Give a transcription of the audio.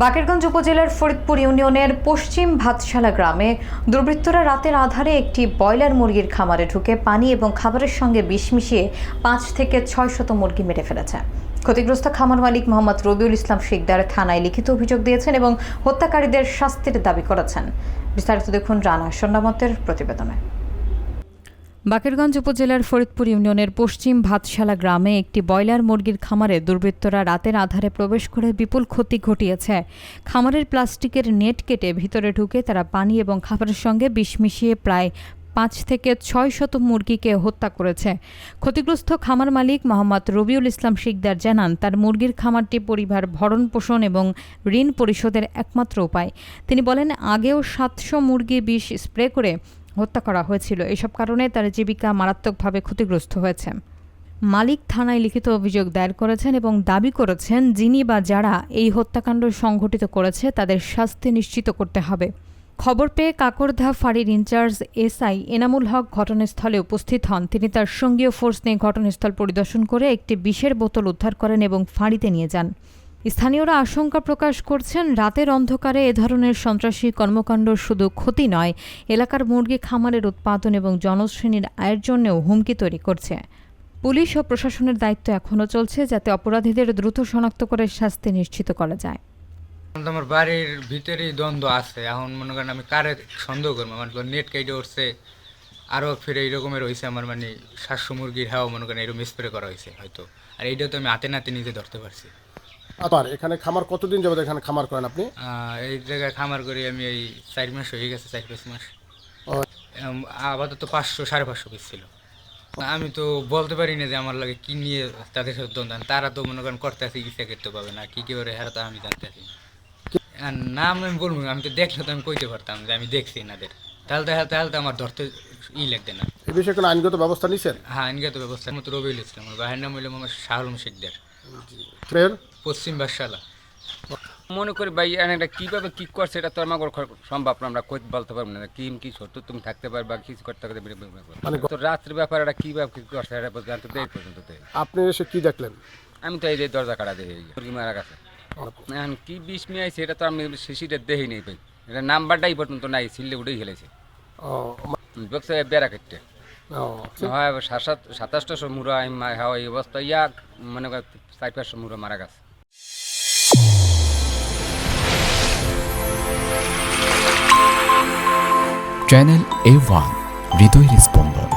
বাকেরগঞ্জ উপজেলার ফরিদপুর ইউনিয়নের পশ্চিম ভাতশালা গ্রামে দুর্বৃত্তরা রাতের আধারে একটি ব্রয়লার মুরগির খামারে ঢুকে পানি এবং খাবারের সঙ্গে বিষ মিশিয়ে 5 থেকে 600 মুরগি মেরে ফেলেছে। ক্ষতিগ্রস্ত খামার মালিক মোহাম্মদ রবিউল ইসলাম শিকদার থানায় লিখিত অভিযোগ দিয়েছেন এবং হত্যাকারীদের শাস্তির দাবি করেছেন। বিস্তারিত দেখুন রানা সন্নামতের প্রতিবেদনে। বাকেরগঞ্জ উপজেলার ফরিদপুর ইউনিয়নের পশ্চিম ভাতশালা গ্রামে একটি ব্রয়লার মুরগির খামারে দুর্বৃত্তরা রাতের আধারে প্রবেশ করে বিপুল ক্ষতি ঘটিয়েছে। খামারের প্লাস্টিকের নেট কেটে ভিতরে ঢুকে তারা পানি এবং খাবারের সঙ্গে বিষ মিশিয়ে প্রায় 5 থেকে 600 মুরগিকে হত্যা করেছে। ক্ষতিগ্রস্ত খামার মালিক মোহাম্মদ রবিউল ইসলাম শিকদার জানান, তার মুরগির খামারটি পরিবার ভরণ পোষণ এবং ঋণ পরিশোধের একমাত্র উপায়। তিনি বলেন, আগেও 700 মুরগি বিষ স্প্রে করে হত্যা করা হয়েছিল। এসব কারণে তার জীবিকা মারাত্মকভাবে ক্ষতিগ্রস্ত হয়েছে। মালিক থানায় লিখিত অভিযোগ দায়ের করেছেন এবং দাবি করেছেন, যিনি বা যারা এই হত্যাকাণ্ড সংঘটিত করেছে তাদের শাস্তি নিশ্চিত করতে হবে। খবর পেয়ে কাকরধা ফাঁড়ির ইনচার্জ এসআই এনামুল হক ঘটনাস্থলে উপস্থিত হন। তিনি তার সঙ্গীয় ফোর্স নিয়ে ঘটনাস্থল পরিদর্শন করে একটি বিষের বোতল উদ্ধার করেন এবং ফাঁড়িতে নিয়ে যান। স্থানীয়রা আশঙ্কা প্রকাশ করছেন, রাতের অন্ধকারে এ ধরনের সন্ত্রাসী কর্মকাণ্ড শুধু ক্ষতি নয়, এলাকার মুরগি খামারের উৎপাদন এবং জনশ্রেণীর আয়ের জন্যও হুমকি তৈরি করছে। পুলিশ ও প্রশাসনের দায়িত্ব এখনও চলছে, যাতে অপরাধীদের দ্রুত শনাক্ত করে শাস্তি নিশ্চিত করা যায়। আমার বাড়ির ভিতরেই দ্বন্দ্ব আছে। এখন মনে করেন আমি কারে সন্দেহ করবো, মানে নেট কেটে উঠছে, আরও ফিরে এইরকমের হয়েছে। আমার মানে 700 মুরগির হাও মনে করেন এরকম স্প্রে করা হয়েছে হয়তো। আর এইটা তো আমি হাতে নাতে নিজে ধরতে পারছি। আবার এখানে খামার কতদিন যাবত এখানে খামার করেন আপনি? এই জায়গায় খামার করি আমি এই 4 মাস হয়ে গেছে, 4-5 মাস। ও, আপাতত 500-550 পিস ছিল। আমি তো বলতে পারি না যে আমার লাগে কি নিয়ে তাদের সাথে দ্বন্দ্ব। তারা তো মনে করেন করতে আছে, ইচ্ছা করতে পাবে না, কি করে হারা তো আমি জানতে আছি না। আমি বলবো, আমি তো দেখলে তো আমি কইতে পারতাম যে আমি দেখছি এনাদের। তাহলে তো আমার ধরতে লাগবে না। এই বিষয়ে কোনো আইনগত ব্যবস্থা নিছেন? হ্যাঁ, আইনগত ব্যবস্থা মতো রবিউল ইসলাম, আমার ভাইয়ের নাম হইল মোহাম্মদ শাহরুম শিকদার, পশ্চিম বাদশালা। মনে করি ভাই একটা কীভাবে কী করছে এটা তো আমার সম্ভব না, আমরা বলতে পারবো না কি সত্য তুমি থাকতে পারবে বা কিছু করতে পারবে। মানে তো রাত্রির ব্যাপার এটা কীভাবে কী করছে এটা জানতে দেয় পর্যন্ত। আপনি এসে কি দেখলেন? আমি তো এই যে দরজা কাটা দেখি মুরগি মারা গেছে। এখন কী বিষ মিয়াইছে এটা তো আমি শিশিটা দেখি নেই ভাই, এটা নাম্বারটাই পর্যন্ত নাই, সিললে উঠেই খেলেছে বলছে বেড়া কেটে। হয় 2700 মুড়া হয় এই অবস্থা, ইয়া মনে কর 4-500 মুড়া মারা গেছে। চ্যানেল A1 হৃদয়ের স্পন্দন।